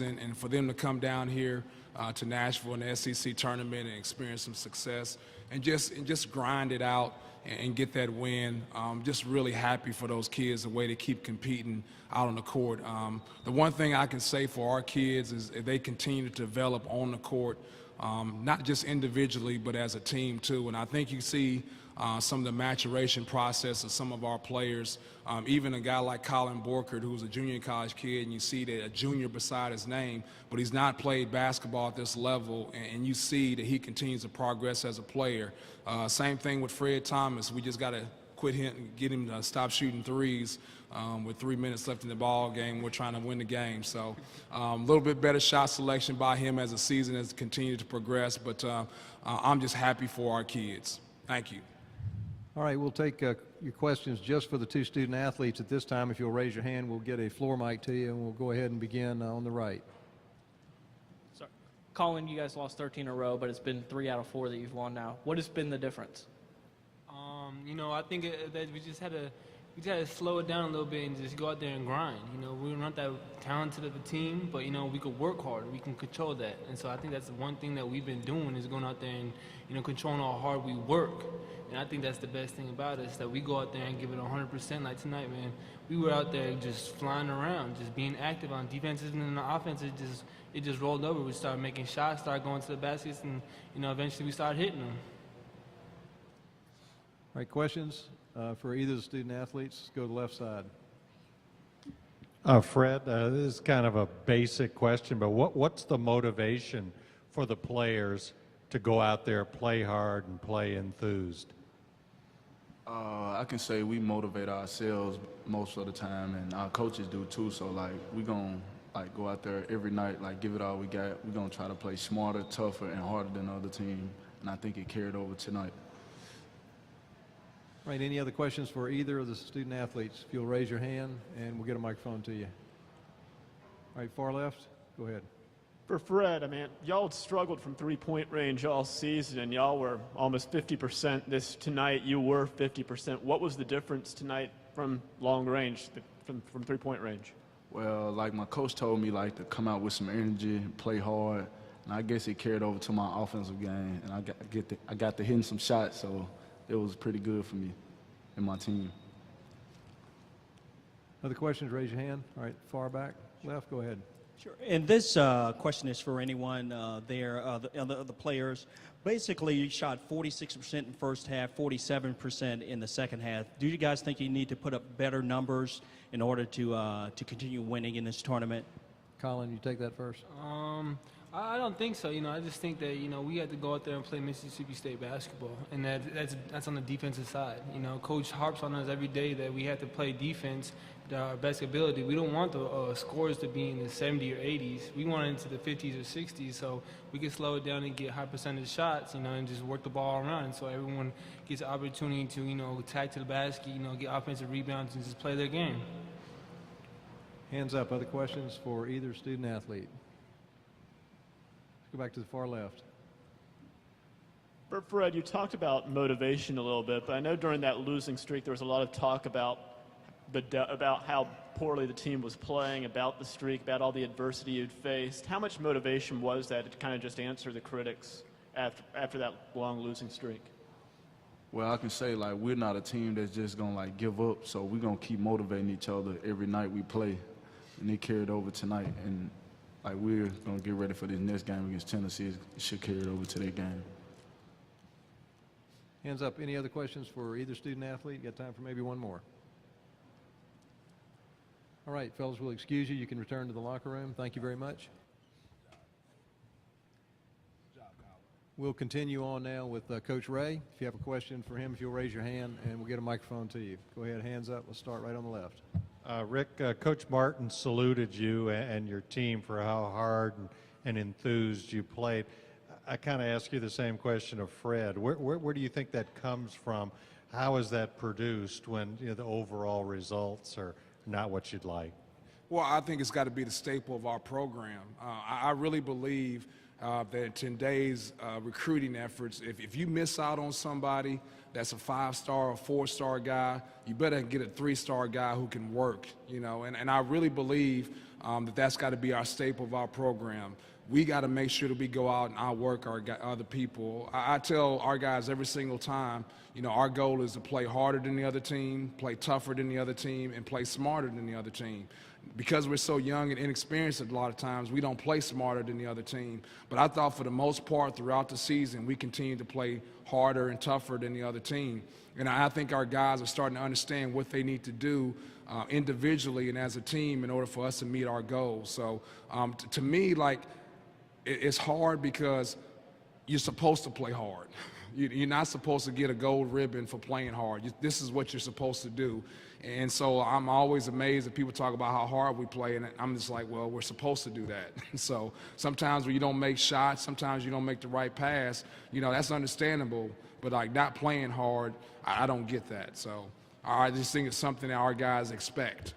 and for them to come down here to Nashville in the SEC tournament and experience some success and just grind it out and get that win. Just really happy for those kids, the way they keep competing out on the court. The one thing I can say for our kids is if they continue to develop on the court, not just individually, but as a team too. And I think you see some of the maturation process of some of our players, even a guy like Colin Borkert, who's a junior college kid, and you see that a junior beside his name, but he's not played basketball at this level, and you see that he continues to progress as a player. Same thing with Fred Thomas. We just got to get him to stop shooting threes with 3 minutes left in the ball game. We're trying to win the game. So a little bit better shot selection by him as the season has continued to progress, but I'm just happy for our kids. Thank you. All right, we'll take your questions just for the two student athletes at this time. If you'll raise your hand, we'll get a floor mic to you, and we'll go ahead and begin on the right. Sorry. Colin, you guys lost 13 in a row, but it's been 3 out of 4 that you've won now. What has been the difference? I think that we just had to slow it down a little bit and just go out there and grind. We're not that talented of a team, but we could work hard. We can control that, and so I think that's the one thing that we've been doing is going out there and controlling how hard we work. And I think that's the best thing about us, that we go out there and give it 100%. Like tonight, man, we were out there just flying around, just being active on defenses, and then the offense, it just rolled over. We started making shots, started going to the baskets, and eventually we started hitting them. All right, questions for either of the student athletes? Let's go to the left side. Fred, this is kind of a basic question, but what's the motivation for the players to go out there, play hard, and play enthused? I can say we motivate ourselves most of the time, and our coaches do too. So we gonna go out there every night, give it all we got. We're gonna try to play smarter, tougher, and harder than the other team, and I think it carried over tonight. All right, any other questions for either of the student athletes? If you'll raise your hand, and we'll get a microphone to you. All right, far left, go ahead. For Fred, y'all had struggled from three-point range all season, and y'all were almost 50%. Tonight, you were 50%. What was the difference tonight from long range, from three-point range? Well, like my coach told me, to come out with some energy, play hard, and I guess it carried over to my offensive game, and I got to hitting some shots, so it was pretty good for me and my team. Other questions? Raise your hand. All right, far back, left, go ahead. Sure. And this question is for anyone the players. Basically, you shot 46% in the first half, 47% in the second half. Do you guys think you need to put up better numbers in order to continue winning in this tournament? Colin, you take that first. I don't think so. I just think that we had to go out there and play Mississippi State basketball, and that's on the defensive side. Coach harps on us every day that we have to play defense to our best ability. We don't want the scores to be in the 70s or 80s. We want it into the 50s or 60s, so we can slow it down and get high percentage shots, and just work the ball around, so everyone gets an opportunity to attack to the basket, get offensive rebounds and just play their game. Hands up. Other questions for either student athlete? Go back to the far left. For Fred, you talked about motivation a little bit, but I know during that losing streak there was a lot of talk about how poorly the team was playing, about the streak, about all the adversity you'd faced. How much motivation was that to kind of just answer the critics after that long losing streak? Well, I can say we're not a team that's just gonna give up, so we're gonna keep motivating each other every night we play, and it carried over tonight. And we're going to get ready for this next game against Tennessee. It should carry it over to that game. Hands up. Any other questions for either student athlete? Got time for maybe one more. All right, fellas, we'll excuse you. You can return to the locker room. Thank you very much. We'll continue on now with Coach Ray. If you have a question for him, if you'll raise your hand, and we'll get a microphone to you. Go ahead, hands up. Let's start right on the left. Rick, Coach Martin saluted you and your team for how hard and enthused you played. I kind of ask you the same question of Fred. Where do you think that comes from? How is that produced when the overall results are not what you'd like? Well, I think it's got to be the staple of our program. I really believe that in today's recruiting efforts, if you miss out on somebody that's a 5-star or 4-star guy, you better get a 3-star guy who can work, and I really believe that's got to be our staple of our program. We got to make sure that we go out and outwork our other people. I tell our guys every single time, you know, our goal is to play harder than the other team, play tougher than the other team, and play smarter than the other team. Because we're so young and inexperienced a lot of times, we don't play smarter than the other team. But I thought for the most part throughout the season, we continued to play harder and tougher than the other team. And I think our guys are starting to understand what they need to do individually and as a team in order for us to meet our goals. So to me, like, it's hard because you're supposed to play hard. You're not supposed to get a gold ribbon for playing hard. This is what you're supposed to do. And so I'm always amazed that people talk about how hard we play, and I'm just like, well, we're supposed to do that. So sometimes when you don't make shots, sometimes you don't make the right pass, you know, that's understandable. But like not playing hard, I don't get that. So I just think it's something that our guys expect.